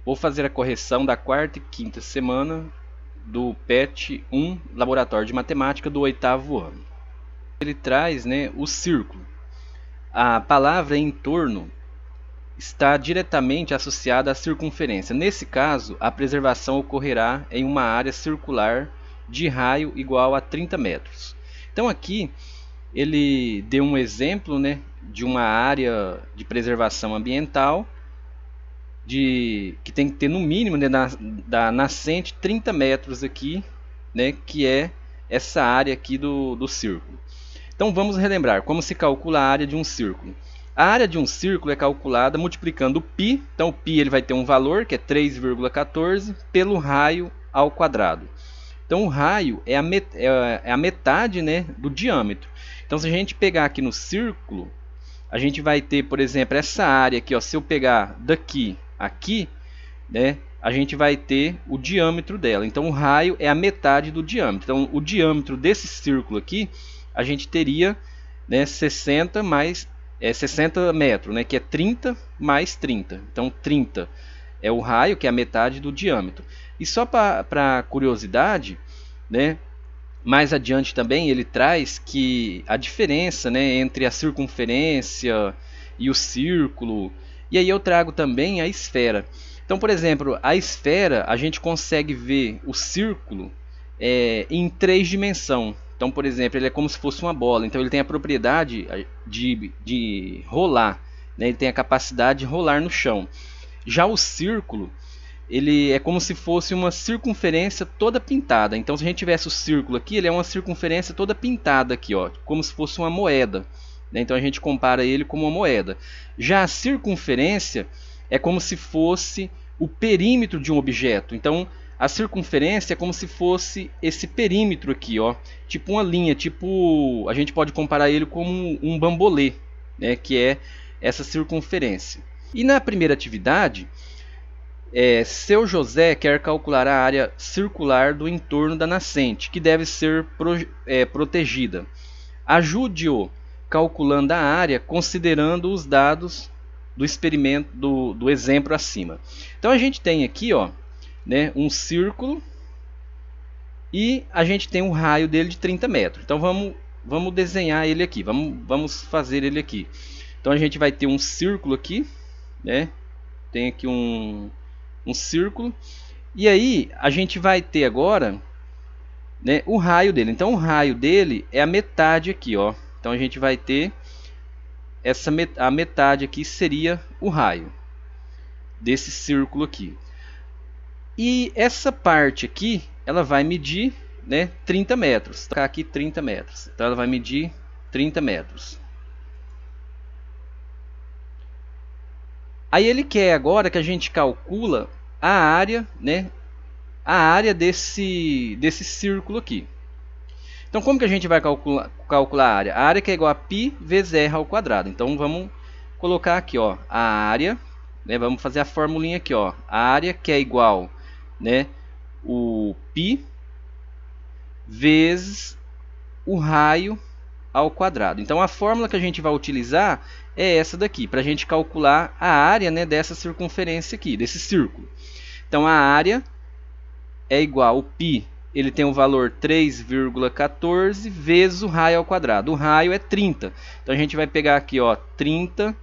Vou fazer a correção da quarta e quinta semana do PET 1, Laboratório de Matemática do 8º ano. Ele traz, né, o círculo. A palavra entorno está diretamente associada à circunferência. Nesse caso, a preservação ocorrerá em uma área circular de raio igual a 30 metros. Então aqui ele deu um exemplo, né, de uma área de preservação ambiental que tem que ter no mínimo, né, da nascente 30 metros aqui, né, que é essa área aqui do círculo. Então vamos relembrar como se calcula a área de um círculo. A área de um círculo é calculada multiplicando o π, então o π ele vai ter um valor que é 3,14 pelo raio ao quadrado. Então o raio é a metade, né, do diâmetro. Então se a gente pegar aqui no círculo, a gente vai ter, por exemplo, essa área aqui, ó, se eu pegar daqui aqui, né, a gente vai ter o diâmetro dela. Então o raio é a metade do diâmetro. Então o diâmetro desse círculo aqui, a gente teria, né, 60 metros, né, que é 30 mais 30. Então 30 é o raio, que é a metade do diâmetro. E só para curiosidade, né, mais adiante também ele traz que a diferença, né, entre a circunferência e o círculo. E aí eu trago também a esfera. Então, por exemplo, a esfera a gente consegue ver o círculo em 3 dimensões. Então, por exemplo, ele é como se fosse uma bola. Então, ele tem a propriedade de rolar, né? Ele tem a capacidade de rolar no chão. Já o círculo, ele é como se fosse uma circunferência toda pintada. Então, se a gente tivesse o círculo aqui, ele é uma circunferência toda pintada aqui, ó, como se fosse uma moeda, né? Então, a gente compara ele com uma moeda. Já a circunferência é como se fosse o perímetro de um objeto. Então, a circunferência é como se fosse esse perímetro aqui, ó, tipo uma linha, tipo, a gente pode comparar ele como um bambolê, né, que é essa circunferência. E na primeira atividade, seu José quer calcular a área circular do entorno da nascente, que deve ser protegida. Ajude-o calculando a área considerando os dados do experimento do exemplo acima. Então a gente tem aqui, ó, né, um círculo e a gente tem um raio dele de 30 metros. Então vamos desenhar ele aqui, vamos fazer ele aqui. Então a gente vai ter um círculo aqui, né? Tem aqui um círculo. E aí a gente vai ter agora, né, o raio dele. Então o raio dele é a metade aqui, ó. Então a gente vai ter a metade aqui seria o raio desse círculo aqui. E essa parte aqui, ela vai medir, né, 30 metros. Vou colocar aqui 30 metros. Então ela vai medir 30 metros. Aí ele quer agora que a gente calcula a área, né, a área desse círculo aqui. Então como que a gente vai calcular a área? A área que é igual a π vezes r ao quadrado. Então vamos colocar aqui, ó, a área, né, vamos fazer a formulinha aqui, ó, a área que é igual, né, o π vezes o raio ao quadrado. Então a fórmula que a gente vai utilizar é essa daqui, para a gente calcular a área, né, dessa circunferência aqui, desse círculo. Então a área é igual, o π ele tem o valor 3,14 vezes o raio ao quadrado. O raio é 30. Então a gente vai pegar aqui, ó, 30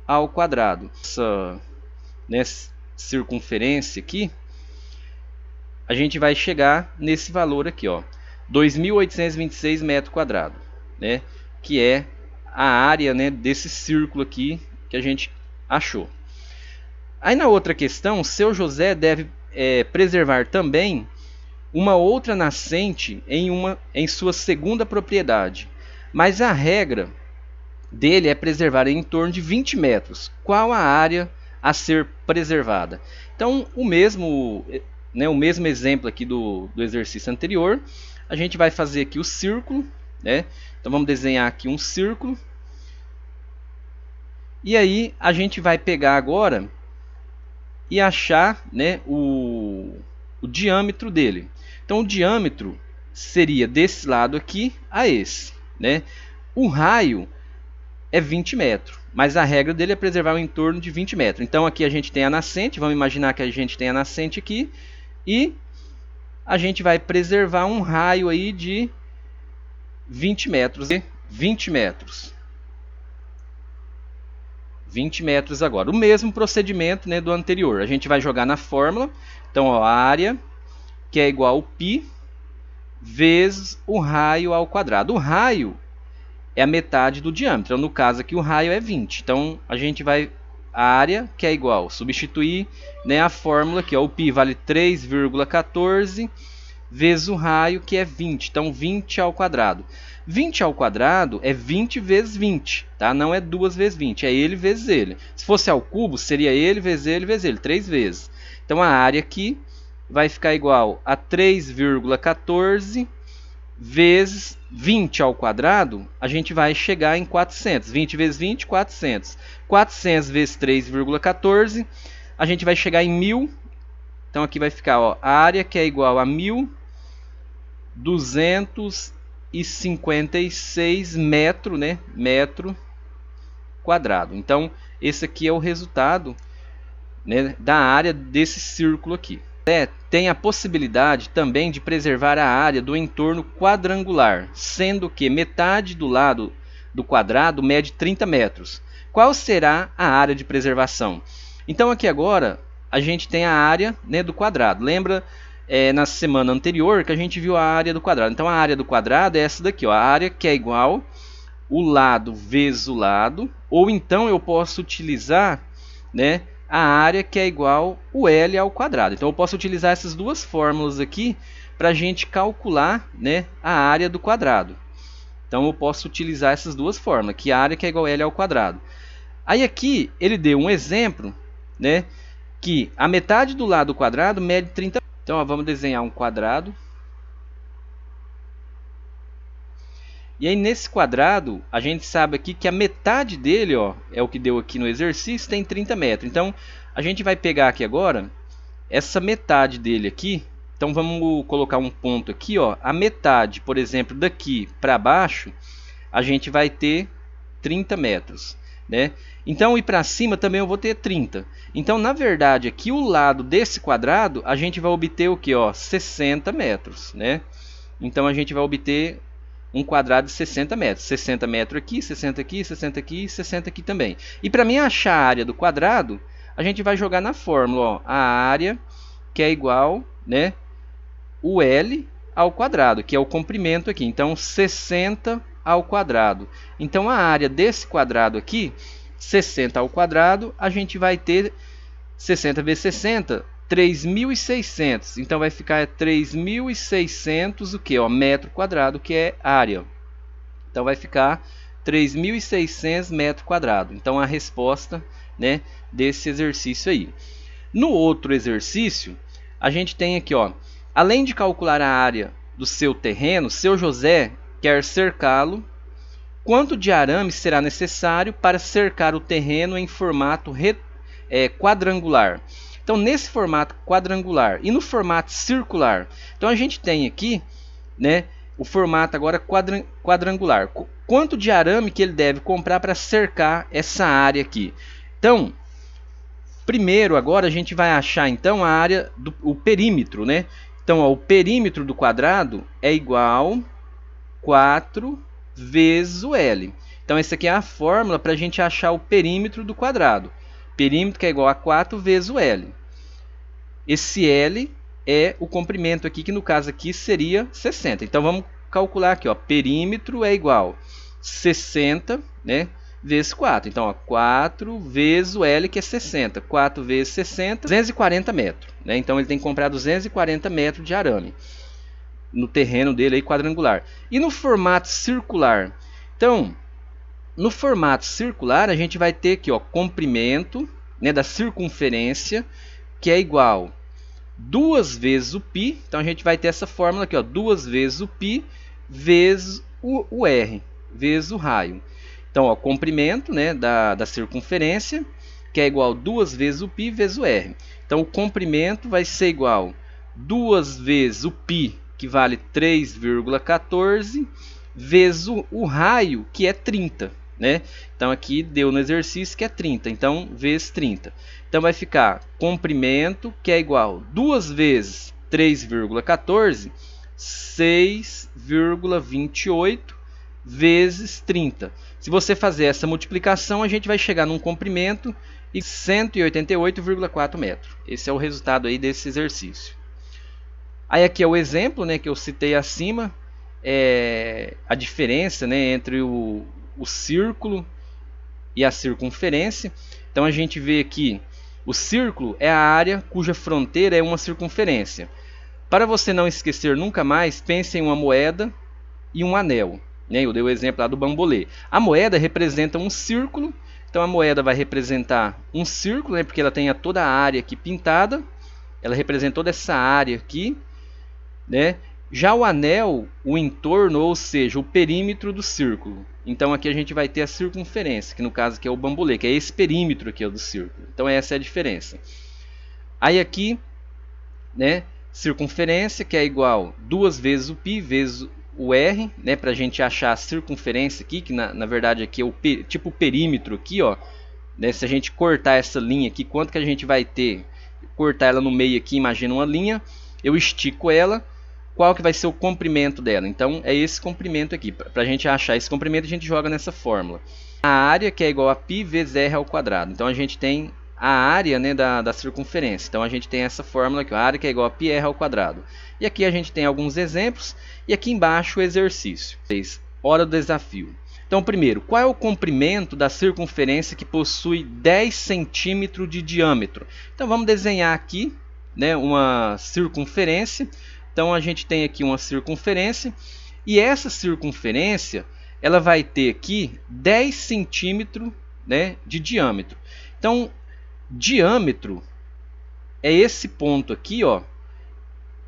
ao quadrado. Essa, né, circunferência aqui, a gente vai chegar nesse valor aqui, ó, 2.826 metros quadrados, né, que é a área, né, desse círculo aqui que a gente achou. Aí na outra questão, seu José deve preservar também uma outra nascente em sua segunda propriedade, mas a regra dele é preservar em torno de 20 metros. Qual a área a ser preservada? Então o mesmo exemplo aqui do exercício anterior, a gente vai fazer aqui o círculo, né? Então vamos desenhar aqui um círculo. E aí a gente vai pegar agora e achar, né, o diâmetro dele. Então o diâmetro seria desse lado aqui a esse, né? O raio é 20 metros, mas a regra dele é preservar um entorno de 20 metros. Então aqui a gente tem a nascente, vamos imaginar que a gente tem a nascente aqui, e a gente vai preservar um raio aí de 20 metros. 20 metros. 20 metros agora. O mesmo procedimento, né, do anterior. A gente vai jogar na fórmula. Então, ó, a área, que é igual ao π, vezes o raio ao quadrado. O raio é a metade do diâmetro. Então, no caso aqui, o raio é 20. Então, a gente vai... A área, que é igual, substituir, né, a fórmula aqui, ó, o π vale 3,14 vezes o raio, que é 20. Então, 20 ao quadrado. 20 ao quadrado é 20 vezes 20, tá? Não é 2 vezes 20, é ele vezes ele. Se fosse ao cubo, seria ele vezes ele vezes ele, 3 vezes. Então, a área aqui vai ficar igual a 3,14 vezes 20 ao quadrado, a gente vai chegar em 400. 20 vezes 20, 400. 400 vezes 3,14, a gente vai chegar em 1.000. Então, aqui vai ficar, ó, a área, que é igual a 1.256 metros, né? Metro quadrado. Então, esse aqui é o resultado, né, da área desse círculo aqui. Tem a possibilidade também de preservar a área do entorno quadrangular, sendo que metade do lado do quadrado mede 30 metros. Qual será a área de preservação? Então aqui agora a gente tem a área, né, do quadrado. Lembra na semana anterior que a gente viu a área do quadrado. Então a área do quadrado é essa daqui, ó, a área que é igual o lado vezes o lado, ou então eu posso utilizar, né, a área, que é igual o L ao quadrado. Então eu posso utilizar essas duas fórmulas aqui para a gente calcular, né, a área do quadrado. Então eu posso utilizar essas duas fórmulas, que a área, que é igual a L ao quadrado. Aí aqui ele deu um exemplo, né, que a metade do lado do quadrado mede 30. Então ó, vamos desenhar um quadrado. E aí nesse quadrado, a gente sabe aqui que a metade dele, ó, é o que deu aqui no exercício, tem 30 metros. Então, a gente vai pegar aqui agora essa metade dele aqui. Então, vamos colocar um ponto aqui, ó. A metade, por exemplo, daqui para baixo, a gente vai ter 30 metros, né? Então, ir para cima também eu vou ter 30. Então, na verdade, aqui o lado desse quadrado, a gente vai obter o que, ó? 60 metros, né? Então, a gente vai obter um quadrado de 60 metros. 60 metros aqui, 60 aqui, 60 aqui e 60 aqui também. E para mim achar a área do quadrado, a gente vai jogar na fórmula, ó, a área, que é igual, né, o L ao quadrado, que é o comprimento aqui. Então, 60 ao quadrado. Então, a área desse quadrado aqui, 60 ao quadrado, a gente vai ter 60 vezes 60, 3.600. Então vai ficar 3.600 o que, ó, metro quadrado, que é área. Então vai ficar 3.600 metros quadrados. Então a resposta, né, desse exercício aí. No outro exercício, a gente tem aqui, ó, além de calcular a área do seu terreno, seu José quer cercá-lo. Quanto de arame será necessário para cercar o terreno em formato quadrangular? Então, nesse formato quadrangular e no formato circular, então a gente tem aqui, né, o formato agora quadrangular. Quanto de arame que ele deve comprar para cercar essa área aqui? Então, primeiro agora a gente vai achar então a área o perímetro, né? Então, ó, o perímetro do quadrado é igual 4 vezes o L. Então, essa aqui é a fórmula para a gente achar o perímetro do quadrado. Perímetro que é igual a 4 vezes o L. Esse L é o comprimento aqui, que no caso aqui seria 60. Então, vamos calcular aqui, ó, perímetro é igual a 60, né, vezes 4. Então, ó, 4 vezes o L, que é 60. 4 vezes 60, 240 metros. Né? Então, ele tem que comprar 240 metros de arame no terreno dele aí quadrangular. E no formato circular? Então, no formato circular, a gente vai ter aqui, ó, comprimento, né, da circunferência, que é igual 2 vezes o π. Então, a gente vai ter essa fórmula aqui, ó, 2 vezes o π vezes o r, vezes o raio. Então, ó, comprimento, né, da circunferência, que é igual a 2 vezes o π vezes o r. Então, o comprimento vai ser igual a 2 vezes o π, que vale 3,14, vezes o raio, que é 30. né? Então aqui deu no exercício que é 30, então vezes 30. Então vai ficar comprimento, que é igual 2 vezes 3,14, 6,28 vezes 30. Se você fazer essa multiplicação, a gente vai chegar num comprimento de 188,4 metros. Esse é o resultado aí desse exercício. Aí aqui é o exemplo, né, que eu citei acima, a diferença, né, entre o círculo e a circunferência. Então a gente vê aqui, o círculo é a área cuja fronteira é uma circunferência. Para você não esquecer nunca mais, pense em uma moeda e um anel. Né? Eu dei o exemplo lá do bambolê. A moeda representa um círculo, então a moeda vai representar um círculo, né, porque ela tem toda a área aqui pintada, ela representa toda essa área aqui, né? Já o anel, o entorno, ou seja, o perímetro do círculo. Então aqui a gente vai ter a circunferência, que no caso aqui é o bambolê, que é esse perímetro aqui do círculo. Então essa é a diferença. Aí aqui, né, circunferência, que é igual 2 vezes o π vezes o r, né, para a gente achar a circunferência aqui, que na verdade aqui é o tipo o perímetro aqui, ó, né, se a gente cortar essa linha aqui, quanto que a gente vai ter? Cortar ela no meio aqui, imagina uma linha, eu estico ela, qual que vai ser o comprimento dela? Então é esse comprimento aqui. Para a gente achar esse comprimento, a gente joga nessa fórmula. A área, que é igual a π vezes r ao quadrado. Então a gente tem a área, né, da circunferência. Então a gente tem essa fórmula aqui, a área que é igual a πr ao quadrado. E aqui a gente tem alguns exemplos. E aqui embaixo o exercício. Hora do desafio. Então primeiro, qual é o comprimento da circunferência que possui 10 centímetros de diâmetro? Então vamos desenhar aqui, né, uma circunferência. Então a gente tem aqui uma circunferência e essa circunferência ela vai ter aqui 10 centímetros, né, de diâmetro. Então diâmetro é esse ponto aqui, ó.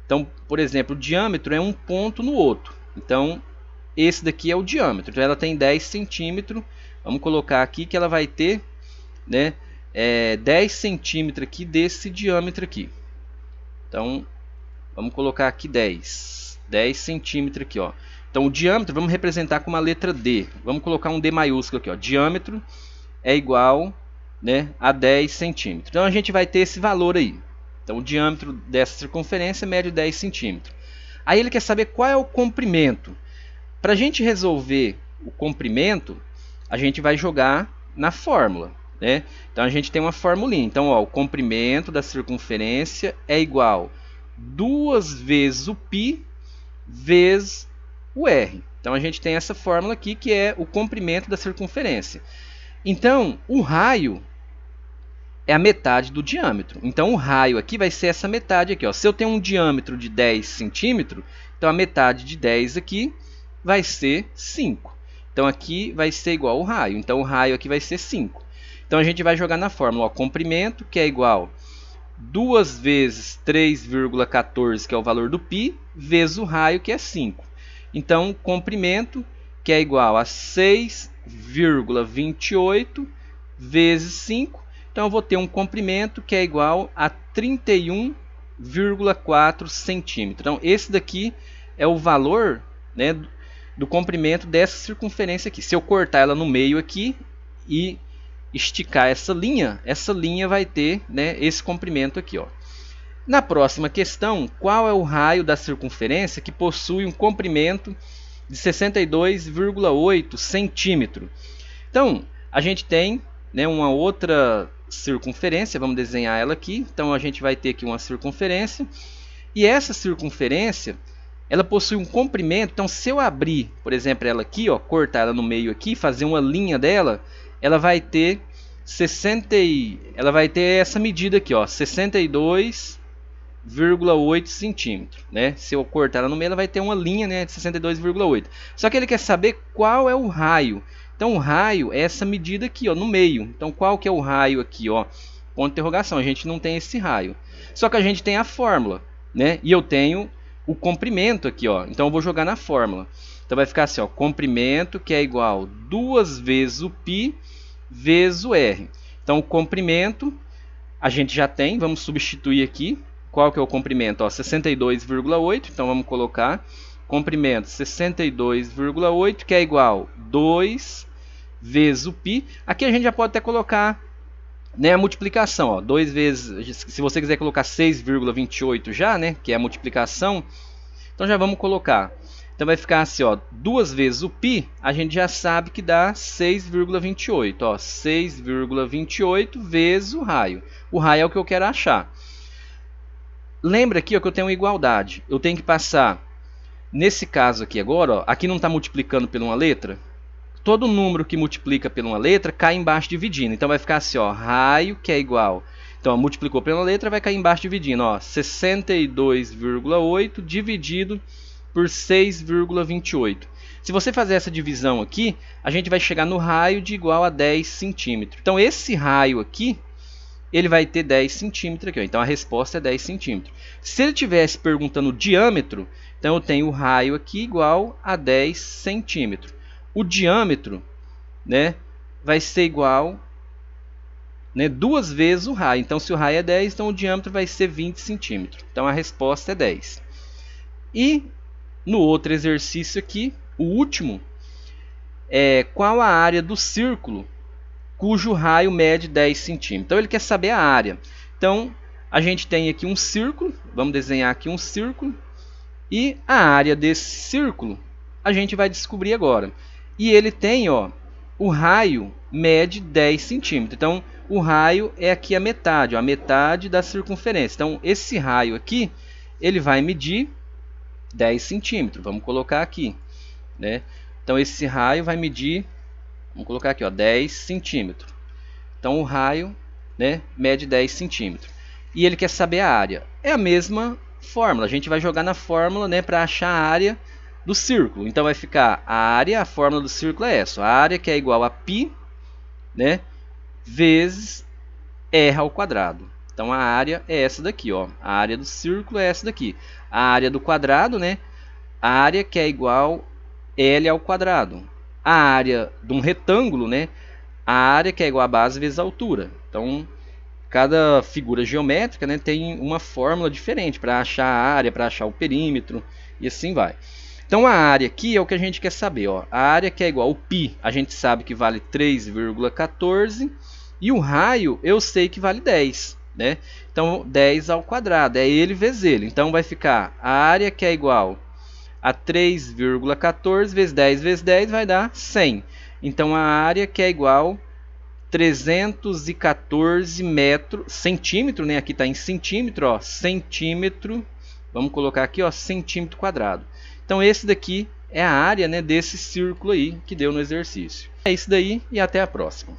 Então, por exemplo, o diâmetro é um ponto no outro. Então esse daqui é o diâmetro. Então ela tem 10 centímetros. Vamos colocar aqui que ela vai ter, né, 10 centímetros aqui desse diâmetro aqui. Então vamos colocar aqui 10 centímetros aqui, ó. Então o diâmetro vamos representar com uma letra D. Vamos colocar um D maiúsculo aqui, ó. Diâmetro é igual, né, a 10 centímetros. Então a gente vai ter esse valor aí. Então o diâmetro dessa circunferência mede 10 centímetros. Aí ele quer saber qual é o comprimento. Para a gente resolver o comprimento, a gente vai jogar na fórmula, né? Então a gente tem uma formulinha. Então, ó, o comprimento da circunferência é igual 2 vezes o π vezes o r. Então a gente tem essa fórmula aqui que é o comprimento da circunferência. Então o raio é a metade do diâmetro. Então o raio aqui vai ser essa metade aqui, ó. Se eu tenho um diâmetro de 10 centímetros, então a metade de 10 aqui vai ser 5. Então aqui vai ser igual ao raio. Então o raio aqui vai ser 5. Então a gente vai jogar na fórmula, ó, comprimento, que é igual 2 vezes 3,14, que é o valor do π, vezes o raio, que é 5. Então, comprimento, que é igual a 6,28 vezes 5. Então, eu vou ter um comprimento que é igual a 31,4 centímetros. Então, esse daqui é o valor, né, do comprimento dessa circunferência aqui. Se eu cortar ela no meio aqui e esticar essa linha vai ter, né, esse comprimento aqui, ó. Na próxima questão, qual é o raio da circunferência que possui um comprimento de 62,8 centímetros? Então, a gente tem, né, uma outra circunferência, vamos desenhar ela aqui. Então, a gente vai ter aqui uma circunferência, e essa circunferência, ela possui um comprimento. Então, se eu abrir, por exemplo, ela aqui, ó, cortar ela no meio aqui, fazer uma linha dela, ela vai ter ela vai ter essa medida aqui, ó, 62,8 centímetros, né? Se eu cortar ela no meio, ela vai ter uma linha, né, de 62,8. Só que ele quer saber qual é o raio. Então o raio é essa medida aqui, ó, no meio. Então qual que é o raio aqui, ó? Ponto de interrogação. A gente não tem esse raio. Só que a gente tem a fórmula, né? E eu tenho o comprimento aqui, ó. Então eu vou jogar na fórmula. Então vai ficar assim, ó, comprimento, que é igual 2 vezes o π vezes o r. Então o comprimento a gente já tem, vamos substituir aqui. Qual que é o comprimento? 62,8. Então vamos colocar comprimento 62,8, que é igual 2 vezes o π. Aqui a gente já pode até colocar, né, a multiplicação, ó, 2 vezes, se você quiser colocar 6,28 já, né, que é a multiplicação, então já vamos colocar. Então vai ficar assim, ó, 2 vezes o π, a gente já sabe que dá 6,28, ó, 6,28 vezes o raio. O raio é o que eu quero achar. Lembra aqui, ó, que eu tenho uma igualdade. Eu tenho que passar, nesse caso aqui agora, ó, aqui não está multiplicando por uma letra. Todo número que multiplica por uma letra cai embaixo dividindo. Então vai ficar assim, ó, raio que é igual. Então, ó, multiplicou por uma letra, vai cair embaixo dividindo, ó, 62,8 dividido por 6,28. Se você fazer essa divisão aqui, a gente vai chegar no raio de igual a 10 centímetros. Então, esse raio aqui, ele vai ter 10 centímetros aqui, ó. Então a resposta é 10 centímetros. Se ele estivesse perguntando o diâmetro, então eu tenho o raio aqui igual a 10 centímetros. O diâmetro, né, vai ser igual, né, 2 vezes o raio. Então se o raio é 10, então o diâmetro vai ser 20 centímetros. Então a resposta é 10. E no outro exercício aqui, o último, é qual a área do círculo cujo raio mede 10 centímetros. Então ele quer saber a área. Então a gente tem aqui um círculo, vamos desenhar aqui um círculo, e a área desse círculo a gente vai descobrir agora. E ele tem, ó, o raio mede 10 centímetros. Então o raio é aqui a metade, ó, a metade da circunferência. Então esse raio aqui, ele vai medir 10 centímetros. Vamos colocar aqui, né? Então esse raio vai medir, vamos colocar aqui, ó, 10 centímetros. Então o raio, né, mede 10 centímetros. E ele quer saber a área. É a mesma fórmula. A gente vai jogar na fórmula, né, para achar a área do círculo. Então vai ficar a área, a fórmula do círculo é essa. A área que é igual a π, né, vezes r ao quadrado. Então a área é essa daqui, ó. A área do círculo é essa daqui. A área do quadrado, né, a área que é igual L ao quadrado. A área de um retângulo, né, a área que é igual a base vezes a altura. Então, cada figura geométrica, né, tem uma fórmula diferente para achar a área, para achar o perímetro, e assim vai. Então, a área aqui é o que a gente quer saber. Ó. A área que é igual ao π, a gente sabe que vale 3,14, e o raio eu sei que vale 10. Né? Então, 10 ao quadrado, é ele vezes ele. Então, vai ficar a área que é igual a 3,14 vezes 10 vai dar 100. Então a área que é igual a 314 centímetros, né? Aqui está em centímetro, ó, centímetro. Vamos colocar aqui, ó, centímetro quadrado. Então esse daqui é a área, né, desse círculo aí que deu no exercício. É isso daí e até a próxima.